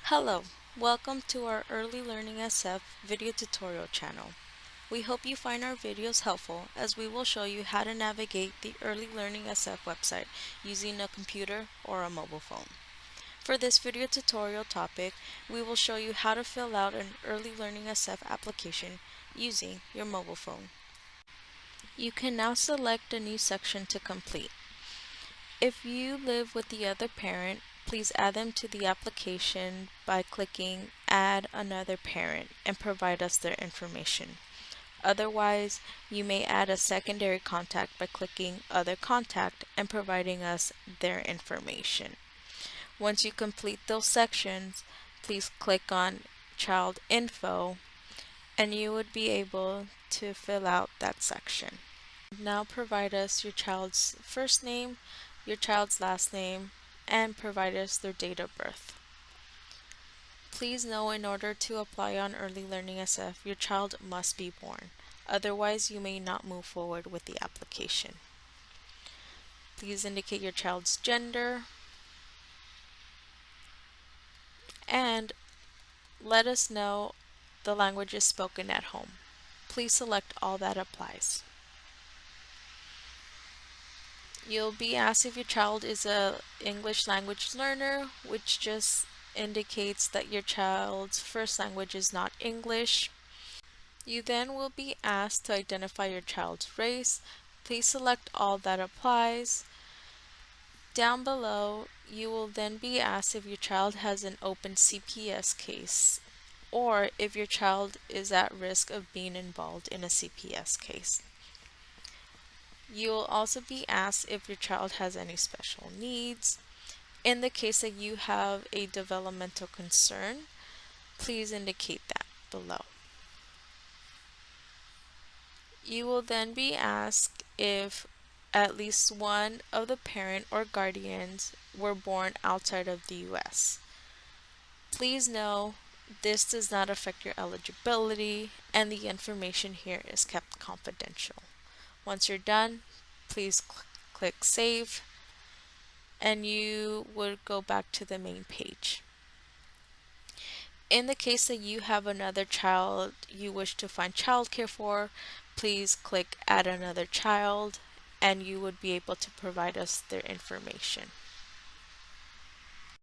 Hello, welcome to our Early Learning SF video tutorial channel. We hope you find our videos helpful as we will show you how to navigate the Early Learning SF website using a computer or a mobile phone. For this video tutorial topic, we will show you how to fill out an Early Learning SF application using your mobile phone. You can now select a new section to complete. If you live with the other parent, please add them to the application by clicking Add Another Parent and provide us their information. Otherwise, you may add a secondary contact by clicking Other Contact and providing us their information. Once you complete those sections, please click on Child Info and you would be able to fill out that section. Now provide us your child's first name, your child's last name, and provide us their date of birth. Please know in order to apply on Early Learning SF, your child must be born. Otherwise, you may not move forward with the application. Please indicate your child's gender and let us know the languages spoken at home. Please select all that applies. You'll be asked if your child is a English language learner, which just indicates that your child's first language is not English. You then will be asked to identify your child's race. Please select all that applies. Down below, you will then be asked if your child has an open CPS case or if your child is at risk of being involved in a CPS case. You will also be asked if your child has any special needs. In the case that you have a developmental concern, please indicate that below. You will then be asked if at least one of the parent or guardians were born outside of the US. Please know this does not affect your eligibility and the information here is kept confidential. Once you're done, please click Save and you would go back to the main page. In the case that you have another child you wish to find childcare for, please click Add Another Child and you would be able to provide us their information.